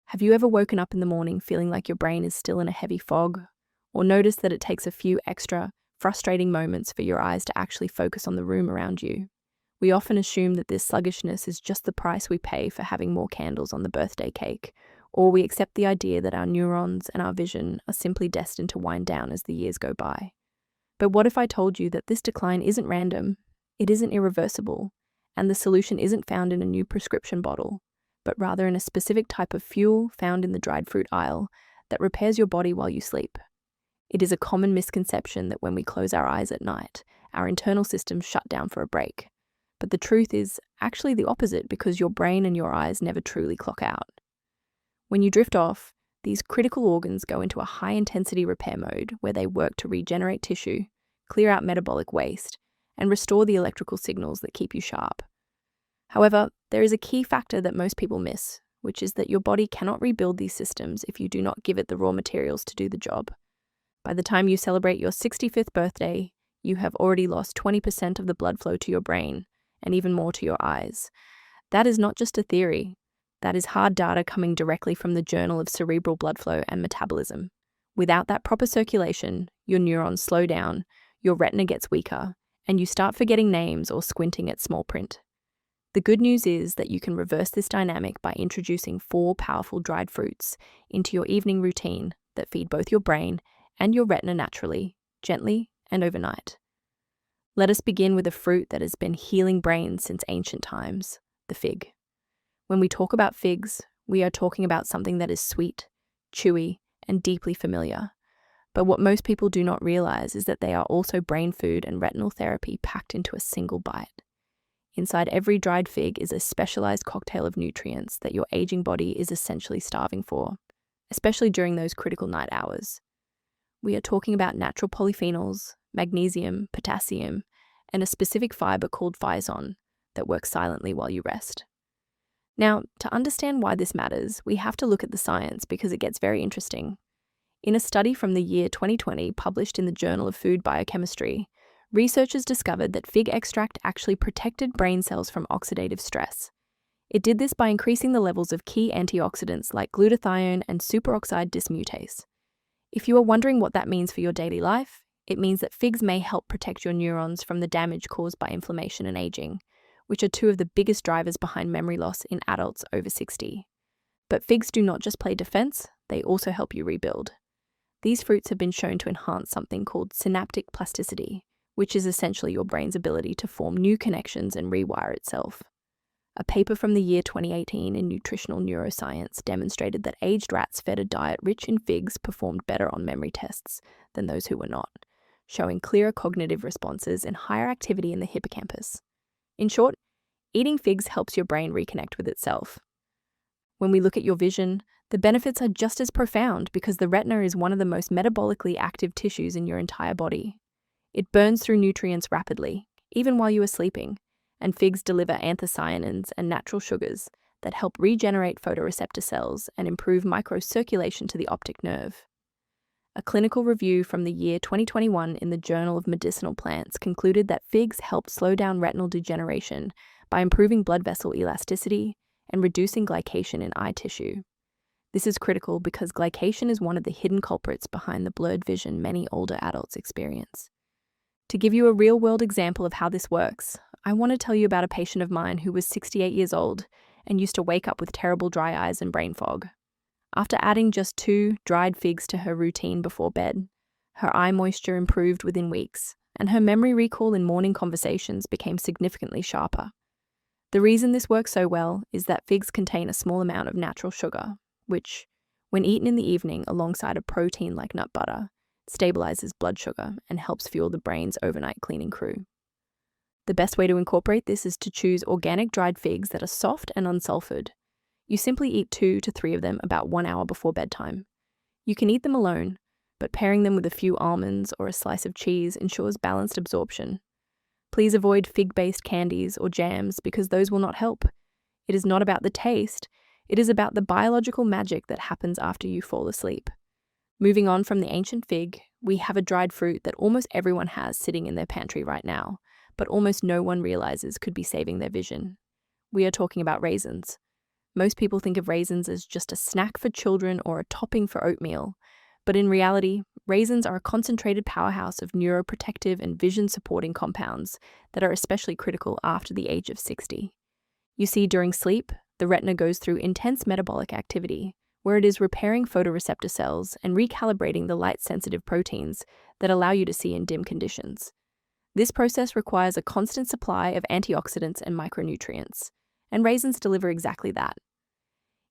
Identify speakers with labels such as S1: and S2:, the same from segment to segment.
S1: Have you ever woken up in the morning feeling like your brain is still in a heavy fog? Or noticed that it takes a few extra, frustrating moments for your eyes to actually focus on the room around you? We often assume that this sluggishness is just the price we pay for having more candles on the birthday cake, or we accept the idea that our neurons and our vision are simply destined to wind down as the years go by. But what if I told you that this decline isn't random, it isn't irreversible, and the solution isn't found in a new prescription bottle, but rather in a specific type of fuel found in the dried fruit aisle that repairs your body while you sleep? It is a common misconception that when we close our eyes at night, our internal systems shut down for a break. But the truth is actually the opposite, because your brain and your eyes never truly clock out. When you drift off, these critical organs go into a high-intensity repair mode where they work to regenerate tissue, clear out metabolic waste, and restore the electrical signals that keep you sharp. However, there is a key factor that most people miss, which is that your body cannot rebuild these systems if you do not give it the raw materials to do the job. By the time you celebrate your 65th birthday, you have already lost 20% of the blood flow to your brain, and even more to your eyes. That is not just a theory. That is hard data coming directly from the Journal of Cerebral Blood Flow and Metabolism. Without that proper circulation, your neurons slow down, your retina gets weaker, and you start forgetting names or squinting at small print. The good news is that you can reverse this dynamic by introducing 4 powerful dried fruits into your evening routine that feed both your brain and your retina naturally, gently, and overnight. Let us begin with a fruit that has been healing brains since ancient times, the fig. When we talk about figs, we are talking about something that is sweet, chewy, and deeply familiar. But what most people do not realize is that they are also brain food and retinal therapy packed into a single bite. Inside every dried fig is a specialized cocktail of nutrients that your aging body is essentially starving for, especially during those critical night hours. We are talking about natural polyphenols, magnesium, potassium, and a specific fiber called phison that works silently while you rest. Now, to understand why this matters, we have to look at the science, because it gets very interesting. In a study from the year 2020 published in the Journal of Food Biochemistry, researchers discovered that fig extract actually protected brain cells from oxidative stress. It did this by increasing the levels of key antioxidants like glutathione and superoxide dismutase. If you are wondering what that means for your daily life, it means that figs may help protect your neurons from the damage caused by inflammation and aging, which are 2 of the biggest drivers behind memory loss in adults over 60. But figs do not just play defense, they also help you rebuild. These fruits have been shown to enhance something called synaptic plasticity, which is essentially your brain's ability to form new connections and rewire itself. A paper from the year 2018 in Nutritional Neuroscience demonstrated that aged rats fed a diet rich in figs performed better on memory tests than those who were not, showing clearer cognitive responses and higher activity in the hippocampus. In short, eating figs helps your brain reconnect with itself. When we look at your vision, the benefits are just as profound, because the retina is one of the most metabolically active tissues in your entire body. It burns through nutrients rapidly, even while you are sleeping, and figs deliver anthocyanins and natural sugars that help regenerate photoreceptor cells and improve microcirculation to the optic nerve. A clinical review from the year 2021 in the Journal of Medicinal Plants concluded that figs helped slow down retinal degeneration by improving blood vessel elasticity and reducing glycation in eye tissue. This is critical because glycation is one of the hidden culprits behind the blurred vision many older adults experience. To give you a real-world example of how this works, I want to tell you about a patient of mine who was 68 years old and used to wake up with terrible dry eyes and brain fog. After adding just 2 dried figs to her routine before bed, her eye moisture improved within weeks, and her memory recall in morning conversations became significantly sharper. The reason this works so well is that figs contain a small amount of natural sugar, which, when eaten in the evening alongside a protein like nut butter, stabilizes blood sugar and helps fuel the brain's overnight cleaning crew. The best way to incorporate this is to choose organic dried figs that are soft and unsulfured. You simply eat 2 to 3 of them about 1 hour before bedtime. You can eat them alone, but pairing them with a few almonds or a slice of cheese ensures balanced absorption. Please avoid fig-based candies or jams, because those will not help. It is not about the taste, it is about the biological magic that happens after you fall asleep. Moving on from the ancient fig, we have a dried fruit that almost everyone has sitting in their pantry right now, but almost no one realizes could be saving their vision. We are talking about raisins. Most people think of raisins as just a snack for children or a topping for oatmeal, but in reality, raisins are a concentrated powerhouse of neuroprotective and vision-supporting compounds that are especially critical after the age of 60. You see, during sleep, the retina goes through intense metabolic activity, where it is repairing photoreceptor cells and recalibrating the light-sensitive proteins that allow you to see in dim conditions. This process requires a constant supply of antioxidants and micronutrients, and raisins deliver exactly that.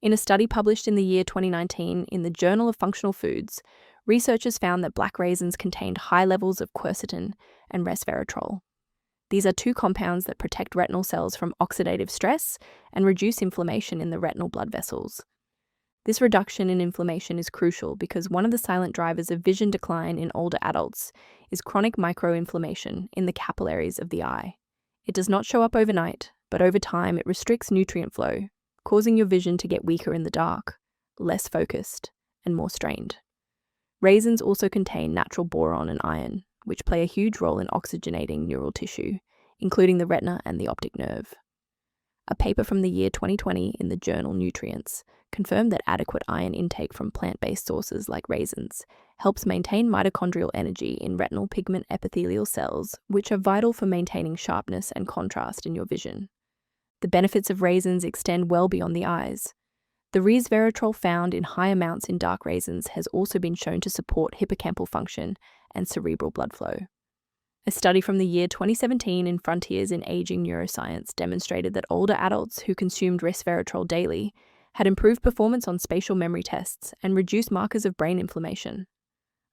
S1: In a study published in the year 2019 in the Journal of Functional Foods, researchers found that black raisins contained high levels of quercetin and resveratrol. These are two compounds that protect retinal cells from oxidative stress and reduce inflammation in the retinal blood vessels. This reduction in inflammation is crucial because one of the silent drivers of vision decline in older adults is chronic microinflammation in the capillaries of the eye. It does not show up overnight, but over time it restricts nutrient flow, causing your vision to get weaker in the dark, less focused, and more strained. Raisins also contain natural boron and iron, which play a huge role in oxygenating neural tissue, including the retina and the optic nerve. A paper from the year 2020 in the journal Nutrients confirmed that adequate iron intake from plant-based sources like raisins helps maintain mitochondrial energy in retinal pigment epithelial cells, which are vital for maintaining sharpness and contrast in your vision. The benefits of raisins extend well beyond the eyes. The resveratrol found in high amounts in dark raisins has also been shown to support hippocampal function and cerebral blood flow. A study from the year 2017 in Frontiers in Aging Neuroscience demonstrated that older adults who consumed resveratrol daily had improved performance on spatial memory tests and reduced markers of brain inflammation.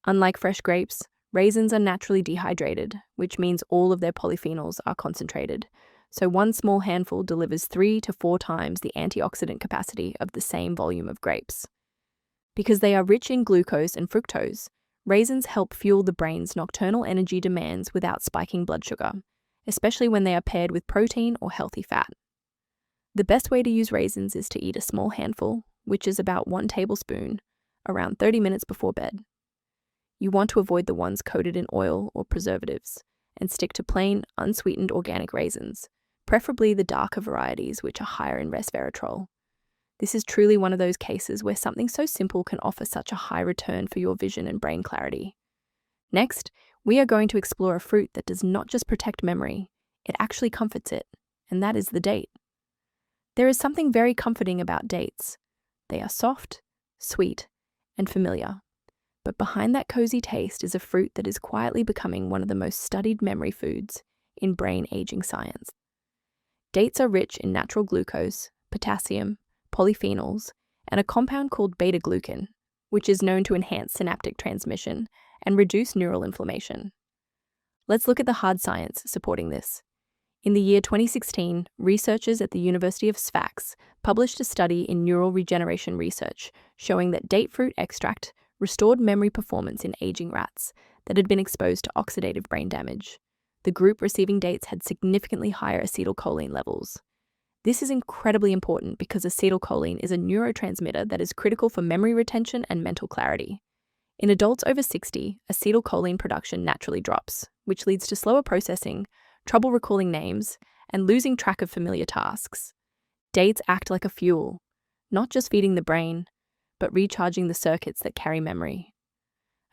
S1: Unlike fresh grapes, raisins are naturally dehydrated, which means all of their polyphenols are concentrated. So one small handful delivers 3 to 4 times the antioxidant capacity of the same volume of grapes. Because they are rich in glucose and fructose, raisins help fuel the brain's nocturnal energy demands without spiking blood sugar, especially when they are paired with protein or healthy fat. The best way to use raisins is to eat a small handful, which is about 1 tablespoon, around 30 minutes before bed. You want to avoid the ones coated in oil or preservatives, and stick to plain, unsweetened organic raisins, preferably the darker varieties which are higher in resveratrol. This is truly one of those cases where something so simple can offer such a high return for your vision and brain clarity. Next, we are going to explore a fruit that does not just protect memory, it actually comforts it, and that is the date. There is something very comforting about dates. They are soft, sweet, and familiar. But behind that cozy taste is a fruit that is quietly becoming one of the most studied memory foods in brain aging science. Dates are rich in natural glucose, potassium, polyphenols, and a compound called beta-glucan, which is known to enhance synaptic transmission and reduce neural inflammation. Let's look at the hard science supporting this. In the year 2016, researchers at the University of Sfax published a study in neural regeneration research showing that date fruit extract restored memory performance in aging rats that had been exposed to oxidative brain damage. The group receiving dates had significantly higher acetylcholine levels. This is incredibly important because acetylcholine is a neurotransmitter that is critical for memory retention and mental clarity. In adults over 60, acetylcholine production naturally drops, which leads to slower processing, trouble recalling names, and losing track of familiar tasks. Dates act like a fuel, not just feeding the brain, but recharging the circuits that carry memory.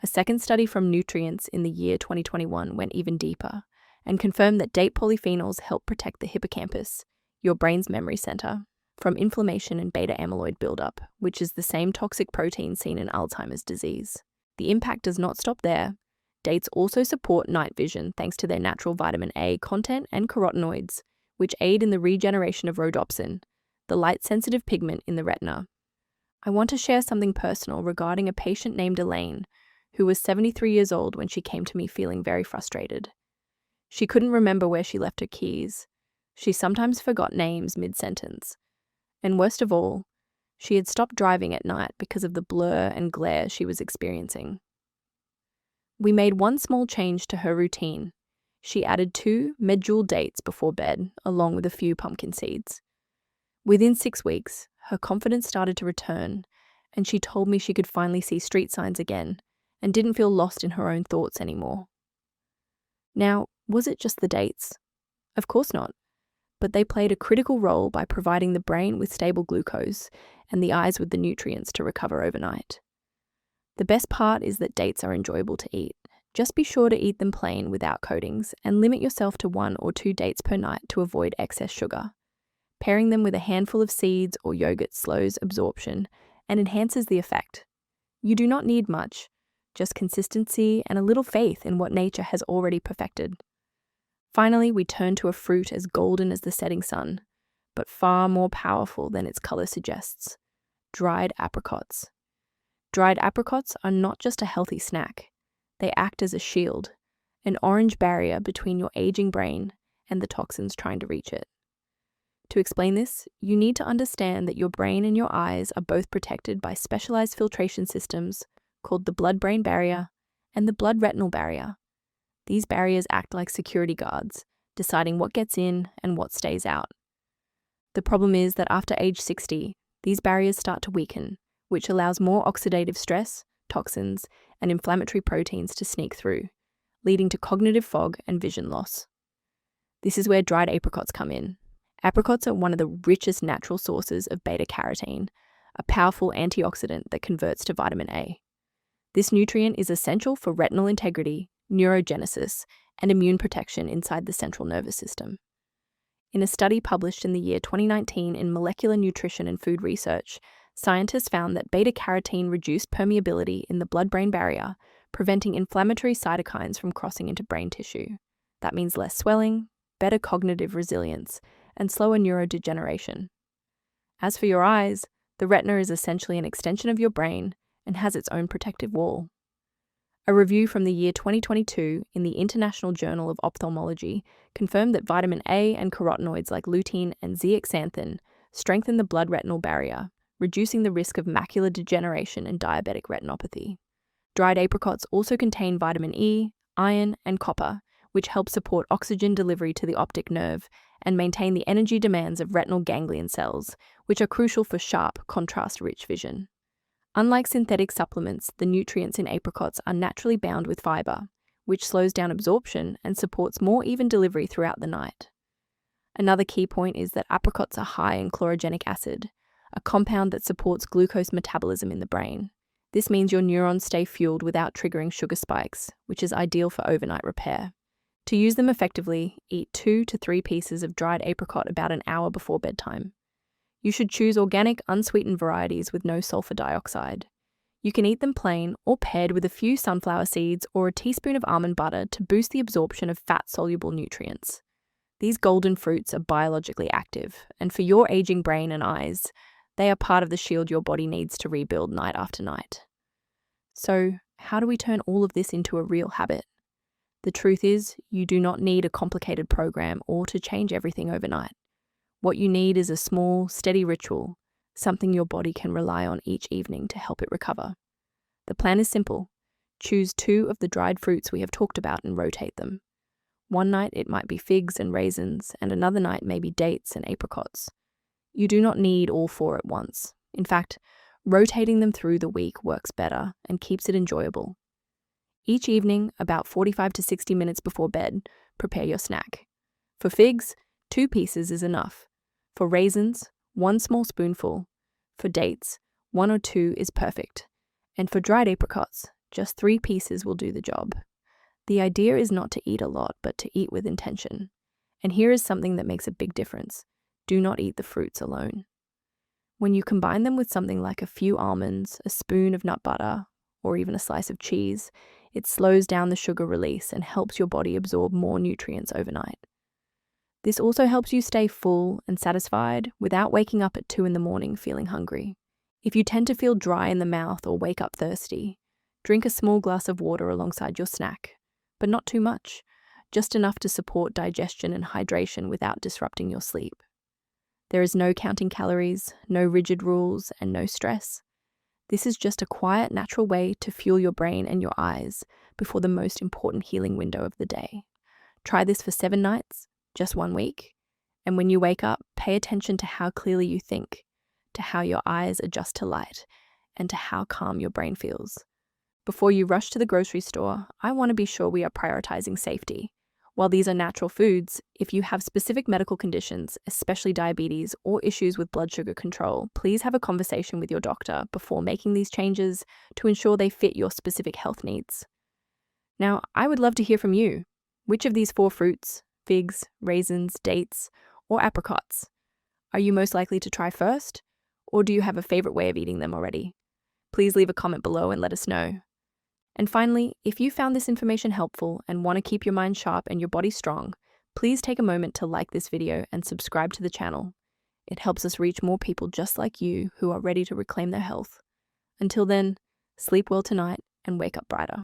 S1: A second study from Nutrients in the year 2021 went even deeper and confirmed that date polyphenols help protect the hippocampus, your brain's memory center, from inflammation and beta amyloid buildup, which is the same toxic protein seen in Alzheimer's disease. The impact does not stop there. Dates also support night vision thanks to their natural vitamin A content and carotenoids, which aid in the regeneration of rhodopsin, the light-sensitive pigment in the retina. I want to share something personal regarding a patient named Elaine, who was 73 years old when she came to me feeling very frustrated. She couldn't remember where she left her keys. She sometimes forgot names mid-sentence. And worst of all, she had stopped driving at night because of the blur and glare she was experiencing. We made one small change to her routine. She added 2 medjool dates before bed, along with a few pumpkin seeds. Within 6 weeks, her confidence started to return, and she told me she could finally see street signs again and didn't feel lost in her own thoughts anymore. Now, was it just the dates? Of course not. but they played a critical role by providing the brain with stable glucose and the eyes with the nutrients to recover overnight. The best part is that dates are enjoyable to eat. Just be sure to eat them plain without coatings and limit yourself to 1 or 2 dates per night to avoid excess sugar. Pairing them with a handful of seeds or yogurt slows absorption and enhances the effect. You do not need much, just consistency and a little faith in what nature has already perfected. Finally, we turn to a fruit as golden as the setting sun, but far more powerful than its color suggests: dried apricots. Dried apricots are not just a healthy snack. They act as a shield, an orange barrier between your aging brain and the toxins trying to reach it. To explain this, you need to understand that your brain and your eyes are both protected by specialized filtration systems called the blood-brain barrier and the blood-retinal barrier. These barriers act like security guards, deciding what gets in and what stays out. The problem is that after age 60, these barriers start to weaken, which allows more oxidative stress, toxins, and inflammatory proteins to sneak through, leading to cognitive fog and vision loss. This is where dried apricots come in. Apricots are one of the richest natural sources of beta-carotene, a powerful antioxidant that converts to vitamin A. This nutrient is essential for retinal integrity, neurogenesis, and immune protection inside the central nervous system. In a study published in the year 2019 in Molecular Nutrition and Food Research, scientists found that beta-carotene reduced permeability in the blood-brain barrier, preventing inflammatory cytokines from crossing into brain tissue. That means less swelling, better cognitive resilience, and slower neurodegeneration. As for your eyes, the retina is essentially an extension of your brain and has its own protective wall. A review from the year 2022 in the International Journal of Ophthalmology confirmed that vitamin A and carotenoids like lutein and zeaxanthin strengthen the blood-retinal barrier, reducing the risk of macular degeneration and diabetic retinopathy. Dried apricots also contain vitamin E, iron, and copper, which help support oxygen delivery to the optic nerve and maintain the energy demands of retinal ganglion cells, which are crucial for sharp, contrast-rich vision. Unlike synthetic supplements, the nutrients in apricots are naturally bound with fiber, which slows down absorption and supports more even delivery throughout the night. Another key point is that apricots are high in chlorogenic acid, a compound that supports glucose metabolism in the brain. This means your neurons stay fueled without triggering sugar spikes, which is ideal for overnight repair. To use them effectively, eat 2 to 3 pieces of dried apricot about an hour before bedtime. You should choose organic, unsweetened varieties with no sulfur dioxide. You can eat them plain or paired with a few sunflower seeds or a teaspoon of almond butter to boost the absorption of fat-soluble nutrients. These golden fruits are biologically active, and for your aging brain and eyes, they are part of the shield your body needs to rebuild night after night. So, how do we turn all of this into a real habit? The truth is, you do not need a complicated program or to change everything overnight. What you need is a small, steady ritual, something your body can rely on each evening to help it recover. The plan is simple. Choose 2 of the dried fruits we have talked about and rotate them. One night it might be figs and raisins, and another night maybe dates and apricots. You do not need all 4 at once. In fact, rotating them through the week works better and keeps it enjoyable. Each evening, about 45 to 60 minutes before bed, prepare your snack. For figs, 2 pieces is enough. For raisins, 1 small spoonful. For dates, 1 or 2 is perfect. And for dried apricots, just 3 pieces will do the job. The idea is not to eat a lot, but to eat with intention. And here is something that makes a big difference. Do not eat the fruits alone. When you combine them with something like a few almonds, a spoon of nut butter, or even a slice of cheese, it slows down the sugar release and helps your body absorb more nutrients overnight. This also helps you stay full and satisfied without waking up at 2 in the morning feeling hungry. If you tend to feel dry in the mouth or wake up thirsty, drink a small glass of water alongside your snack, but not too much, just enough to support digestion and hydration without disrupting your sleep. There is no counting calories, no rigid rules, and no stress. This is just a quiet, natural way to fuel your brain and your eyes before the most important healing window of the day. Try this for 7 nights, just 1 week, and when you wake up, pay attention to how clearly you think, to how your eyes adjust to light, and to how calm your brain feels. Before you rush to the grocery store, I want to be sure we are prioritizing safety. While these are natural foods, if you have specific medical conditions, especially diabetes or issues with blood sugar control, please have a conversation with your doctor before making these changes to ensure they fit your specific health needs. Now, I would love to hear from you. Which of these 4 fruits, figs, raisins, dates, or apricots, are you most likely to try first? Or do you have a favorite way of eating them already? Please leave a comment below and let us know. And finally, if you found this information helpful and want to keep your mind sharp and your body strong, please take a moment to like this video and subscribe to the channel. It helps us reach more people just like you who are ready to reclaim their health. Until then, sleep well tonight and wake up brighter.